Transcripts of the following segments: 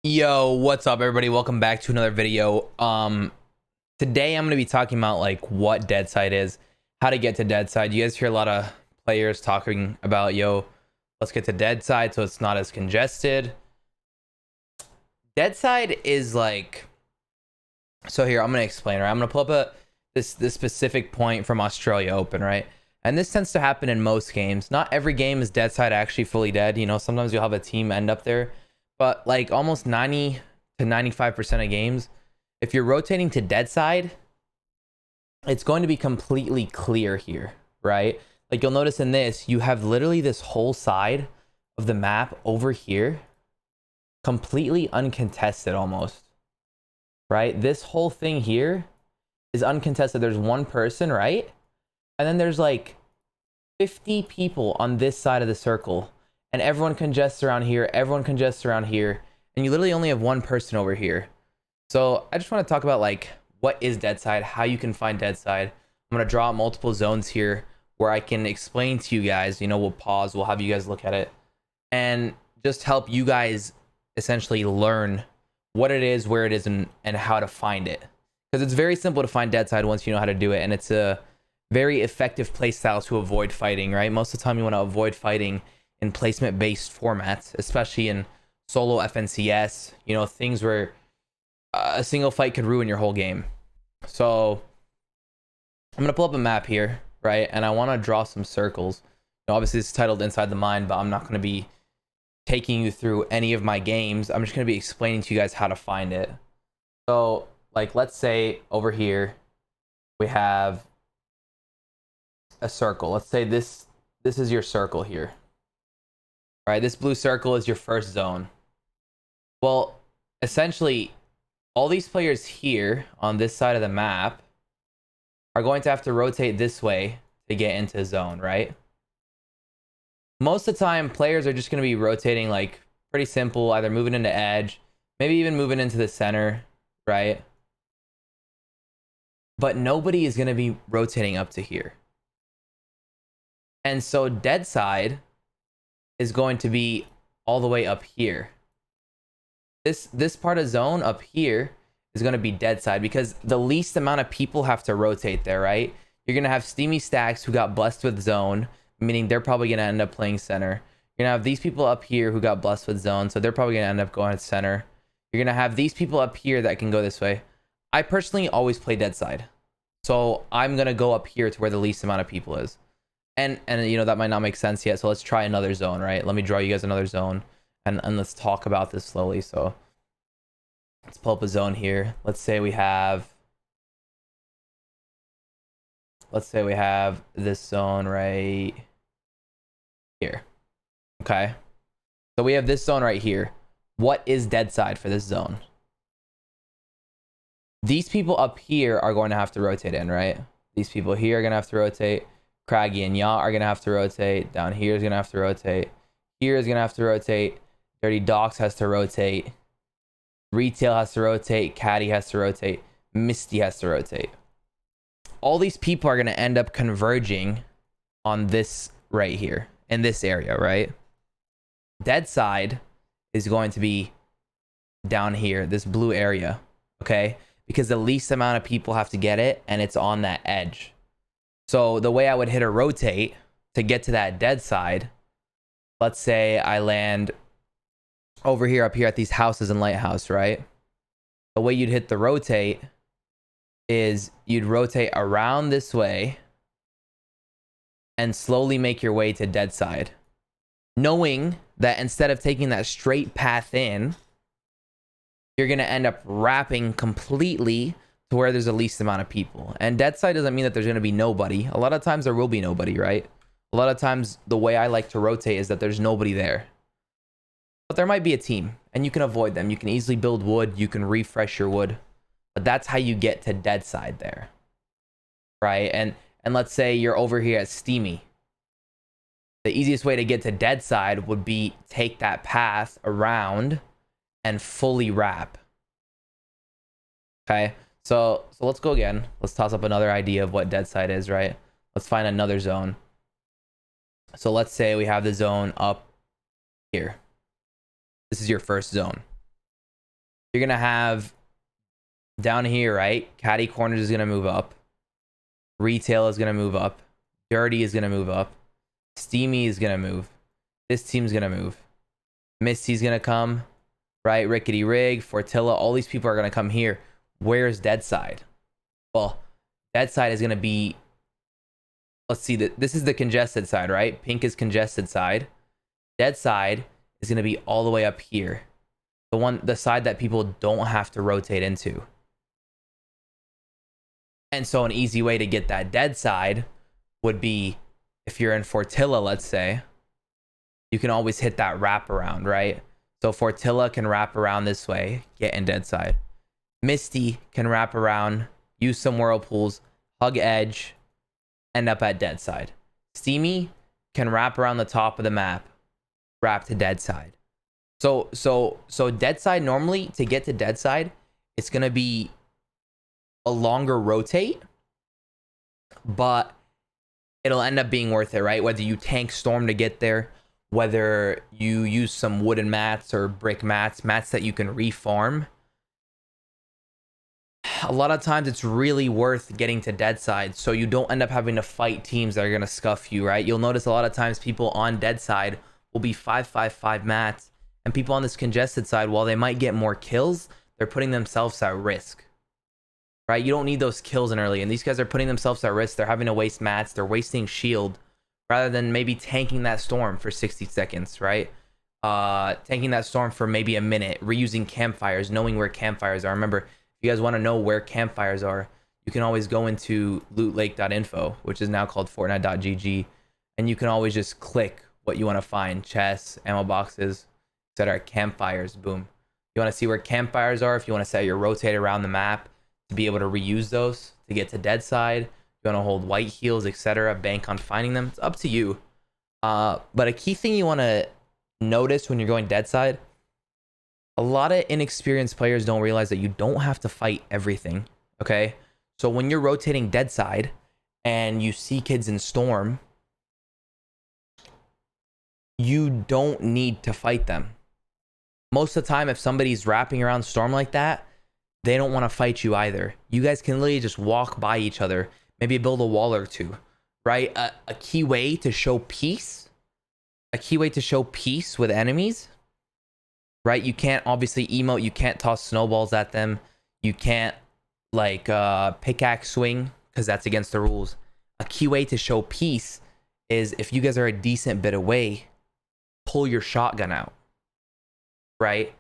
Yo, what's up everybody? Welcome back to another video. Today I'm going to be talking about like what Deadside is, how to get to Deadside. You guys hear a lot of players talking about, yo, let's get to Deadside so it's not as congested. Deadside is like, so here I'm going to explain, right? I'm going to pull up this specific point from Australia Open, right? And this tends to happen in most games. Not every game is Deadside actually fully dead. You know, sometimes you'll have a team end up there, but like almost 90 to 95% of games, if you're rotating to Deadside, it's going to be completely clear here, right? Like you'll notice in this, you have literally this whole side of the map over here, completely uncontested almost, right? This whole thing here is uncontested. There's one person, right? And then there's like 50 people on this side of the circle, and everyone congests around here, everyone congests around here, and you literally only have one person over here. So I just want to talk about like what is Deadside, how you can find Deadside. I'm going to draw out multiple zones here where I can explain to you guys. You know, we'll pause, we'll have you guys look at it and just help you guys essentially learn what it is, where it is, and how to find it, because it's very simple to find Deadside once you know how to do it, and it's a very effective playstyle to avoid fighting, right? Most of the time you want to avoid fighting in placement based formats, especially in solo FNCS, you know, things where a single fight could ruin your whole game. So I'm gonna pull up a map here, right? And I want to draw some circles. Now, obviously it's titled Inside the Mind, but I'm not going to be taking you through any of my games. I'm just going to be explaining to you guys how to find it. So like, let's say over here we have a circle. Let's say this is your circle here. All right, this blue circle is your first zone. Well, essentially all these players here on this side of the map are going to have to rotate this way to get into zone, right? Most of the time players are just going to be rotating like pretty simple, either moving into edge, maybe even moving into the center, right? But nobody is going to be rotating up to here. And so Deadside is going to be all the way up here. This part of zone up here is going to be Deadside because the least amount of people have to rotate there, right? You're going to have Steamy Stacks who got blessed with zone, meaning they're probably going to end up playing center. You're going to have these people up here who got blessed with zone, so they're probably going to end up going to center. You're going to have these people up here that can go this way. I personally always play Deadside, so I'm going to go up here to where the least amount of people is. And you know, that might not make sense yet, so let's try another zone, right? Let me draw you guys another zone, and let's talk about this slowly. So let's pull up a zone here. Let's say we have this zone right here. Okay, so we have this zone right here. What is Deadside for this zone? These people up here are going to have to rotate in, right? These people here are going to have to rotate. Craggy and Yacht are going to have to rotate. Down here is going to have to rotate. Here is going to have to rotate. Dirty Docks has to rotate. Retail has to rotate. Caddy has to rotate. Misty has to rotate. All these people are going to end up converging on this right here, in this area, right? Deadside is going to be down here, this blue area, okay? Because the least amount of people have to get it, and it's on that edge. So the way I would hit a rotate to get to that Deadside, let's say I land over here, up here at these houses in Lighthouse, right? The way you'd hit the rotate is you'd rotate around this way and slowly make your way to Deadside, knowing that instead of taking that straight path in, you're going to end up wrapping completely to where there's the least amount of people. And Deadside doesn't mean that there's going to be nobody. A lot of times there will be nobody, right? A lot of times the way I like to rotate is that there's nobody there. But there might be a team, and you can avoid them. You can easily build wood. You can refresh your wood. But that's how you get to Deadside there, right? And let's say you're over here at Steamy. The easiest way to get to Deadside would be take that path around and fully wrap. Okay? So let's go again. Let's toss up another idea of what Deadside is, right? Let's find another zone. So let's say we have the zone up here. This is your first zone. You're gonna have down here, right? Caddy Corners is gonna move up. Retail is gonna move up. Dirty is gonna move up. Steamy is gonna move. This team's gonna move. Misty's gonna come, right? Rickety Rig, Fortilla, all these people are gonna come here. Where's Deadside? Well, Deadside is gonna be, let's see, this is the congested side, right? Pink is congested side. Deadside is gonna be all the way up here. The side that people don't have to rotate into. And so an easy way to get that dead side would be, if you're in Fortilla, let's say, you can always hit that wraparound, right? So Fortilla can wrap around this way, get in dead side. Misty can wrap around, use some whirlpools, hug edge, end up at dead side. Steamy can wrap around the top of the map, wrap to dead side. So dead side, normally to get to dead side, it's gonna be a longer rotate, but it'll end up being worth it, right? Whether you tank storm to get there, whether you use some wooden mats or brick mats that you can reform. A lot of times it's really worth getting to dead side so you don't end up having to fight teams that are going to scuff you, right? You'll notice a lot of times people on dead side will be 5-5-5 mats, and people on this congested side, while they might get more kills, they're putting themselves at risk, right? You don't need those kills in early, and these guys are putting themselves at risk. They're having to waste mats, they're wasting shield, rather than maybe tanking that storm for 60 seconds, right? Tanking that storm for maybe a minute, reusing campfires, knowing where campfires are. Remember, if you guys want to know where campfires are, you can always go into lootlake.info, which is now called fortnite.gg, and you can always just click what you want to find: chests, ammo boxes, etc. Campfires, boom. You want to see where campfires are, if you want to set your rotate around the map to be able to reuse those to get to dead side. You want to hold white heals, etc. Bank on finding them. It's up to you. But a key thing you want to notice when you're going dead side, a lot of inexperienced players don't realize that you don't have to fight everything, okay? So when you're rotating dead side and you see kids in storm, you don't need to fight them. Most of the time, if somebody's wrapping around storm like that, they don't want to fight you either. You guys can literally just walk by each other, maybe build a wall or two, right? A key way to show peace, with enemies, right? You can't obviously emote, you can't toss snowballs at them, you can't like pickaxe swing, because that's against the rules. A key way to show peace is, if you guys are a decent bit away, pull your shotgun out, right?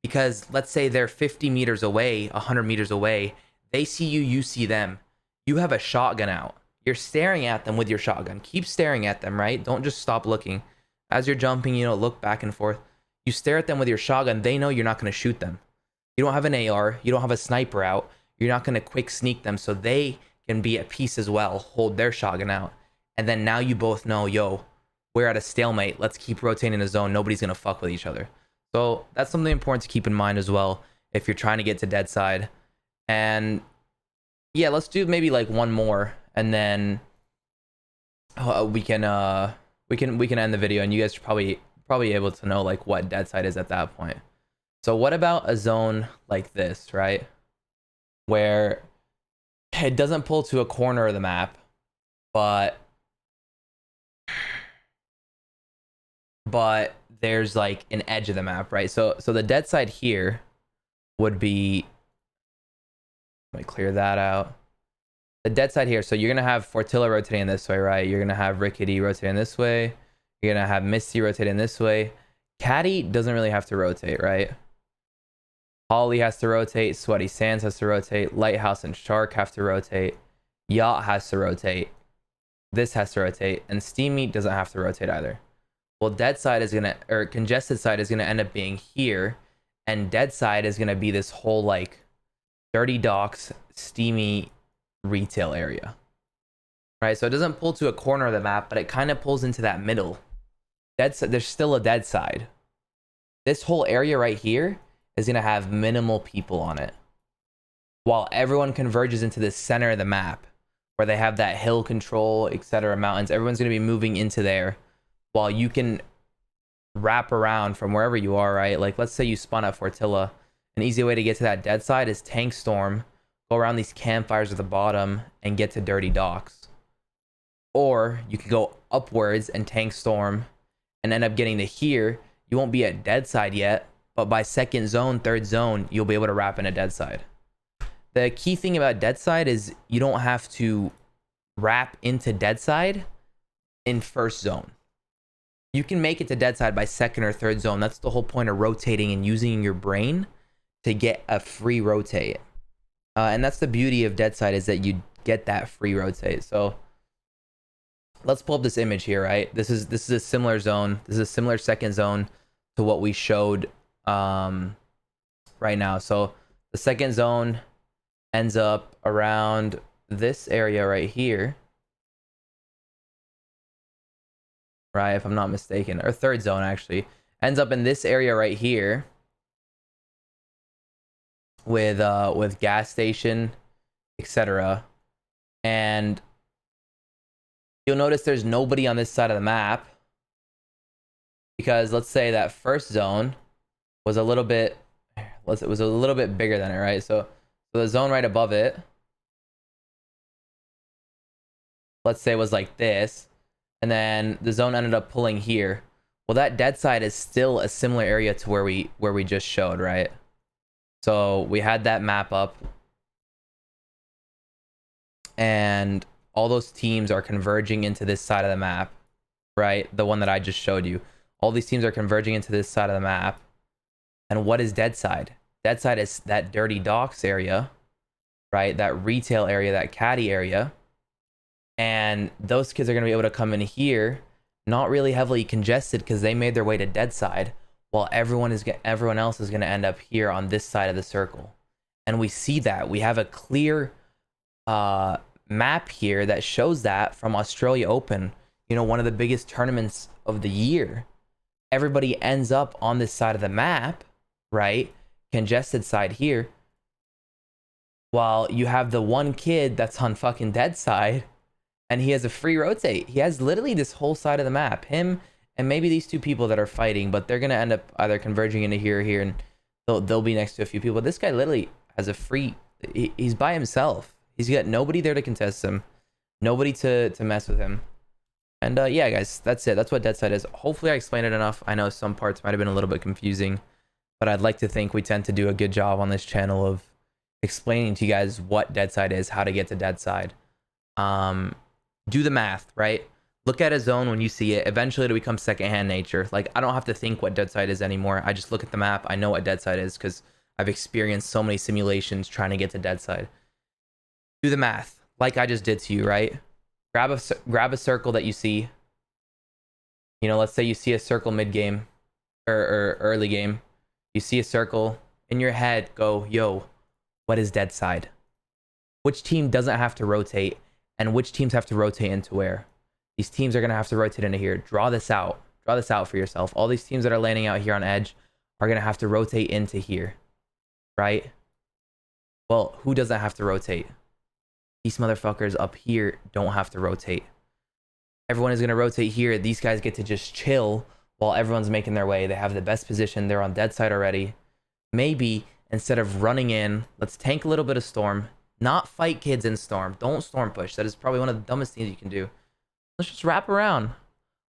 Because let's say they're 50 meters away, 100 meters away, they see you, you see them, you have a shotgun out, you're staring at them with your shotgun. Keep staring at them, right? Don't just stop looking. As you're jumping, you know, look back and forth. You stare at them with your shotgun, they know you're not going to shoot them. You don't have an AR, you don't have a sniper out, you're not going to quick sneak them, so they can be at peace as well, hold their shotgun out. And then now you both know, yo, we're at a stalemate, let's keep rotating the zone, nobody's going to fuck with each other. So that's something important to keep in mind as well if you're trying to get to dead side. And yeah, let's do maybe like one more, and then we can end the video, and you guys are probably able to know like what dead side is at that point. So what about a zone like this, right, where it doesn't pull to a corner of the map, but there's like an edge of the map, right? So the dead side here would be, let me clear that out. The dead side here, so you're gonna have Fortilla rotating this way, right? You're gonna have Rickety rotating this way. You're gonna have Misty rotating this way. Caddy doesn't really have to rotate, right? Holly has to rotate. Sweaty Sands has to rotate. Lighthouse and Shark have to rotate. Yacht has to rotate. This has to rotate, and Steamy doesn't have to rotate either. Well, dead side is gonna, or congested side is gonna end up being here, and dead side is gonna be this whole like dirty docks, steamy retail area, right? So it doesn't pull to a corner of the map, but it kind of pulls into that middle. There's still a dead side. This whole area right here is gonna have minimal people on it, while everyone converges into the center of the map, where they have that hill control, etc. Mountains. Everyone's gonna be moving into there, while you can wrap around from wherever you are, right? Like let's say you spawn at Fortilla An easy way to get to that dead side is tank storm, go around these campfires at the bottom, and get to dirty docks. Or you could go upwards and tank storm and end up getting to here. You won't be at Deadside yet, but by second zone, third zone, you'll be able to wrap in a Deadside. The key thing about Deadside is you don't have to wrap into Deadside in first zone. You can make it to Deadside by second or third zone. That's the whole point of rotating and using your brain to get a free rotate. And that's the beauty of Deadside, is that you get that free rotate. So let's pull up this image here, right? This is a similar zone. This is a similar second zone to what we showed right now. So the second zone ends up around this area right here, right? If I'm not mistaken, or third zone actually ends up in this area right here with gas station, etc. And you'll notice there's nobody on this side of the map, because let's say that first zone was a little bit, it was a little bit bigger than it, right? So the zone right above it, let's say, was like this, and then the zone ended up pulling here. Well, that Deadside is still a similar area to where we just showed, right? So we had that map up, and all those teams are converging into this side of the map, right? The one that I just showed you. All these teams are converging into this side of the map. And what is Deadside? Deadside is that dirty docks area, right? That retail area, that caddy area. And those kids are going to be able to come in here, not really heavily congested because they made their way to Deadside, while everyone else is going to end up here on this side of the circle. And we see that. We have a clear map here that shows that from Australia Open, you know, one of the biggest tournaments of the year. Everybody ends up on this side of the map, right? Congested side here. While you have the one kid that's on fucking Deadside, and he has a free rotate. He has literally this whole side of the map. Him and maybe these two people that are fighting, but they're going to end up either converging into here, and they'll be next to a few people. This guy literally has a free... He's by himself. He's got nobody there to contest him. Nobody to mess with him. And yeah, guys, that's it. That's what Deadside is. Hopefully I explained it enough. I know some parts might have been a little bit confusing, but I'd like to think we tend to do a good job on this channel of explaining to you guys what Deadside is, how to get to Deadside. Do the math, right? Look at a zone when you see it. Eventually it'll become secondhand nature. Like, I don't have to think what Deadside is anymore. I just look at the map. I know what Deadside is because I've experienced so many simulations trying to get to Deadside. Do the math like I just did to you, right? Grab a circle that you see. You know, let's say you see a circle mid game or early game. You see a circle in your head. Go, yo, what is Deadside? Which team doesn't have to rotate, and which teams have to rotate into where? These teams are going to have to rotate into here. Draw this out. Draw this out for yourself. All these teams that are landing out here on edge are going to have to rotate into here, right? Well, who doesn't have to rotate? These motherfuckers up here don't have to rotate. Everyone is going to rotate here. These guys get to just chill while everyone's making their way. They have the best position. They're on Deadside already. Maybe instead of running in, let's tank a little bit of Storm. Not fight kids in Storm. Don't Storm push. That is probably one of the dumbest things you can do. Let's just wrap around.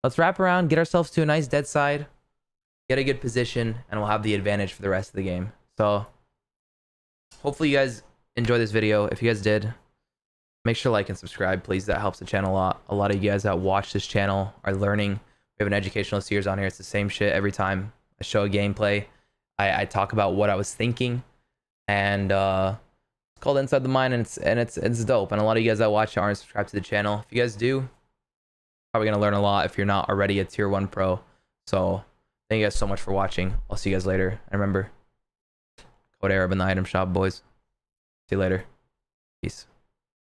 Let's wrap around, get ourselves to a nice Deadside, get a good position, and we'll have the advantage for the rest of the game. So hopefully you guys enjoyed this video. If you guys did, make sure to like and subscribe, please. That helps the channel a lot. A lot of you guys that watch this channel are learning. We have an educational series on here. It's the same shit every time I show a gameplay. I talk about what I was thinking, and it's called Inside the Mind, and it's dope. And a lot of you guys that watch aren't subscribed to the channel. If you guys do, probably gonna learn a lot if you're not already a tier 1 pro. So thank you guys so much for watching. I'll see you guys later. And remember, code Arab in the item shop, boys. See you later. Peace.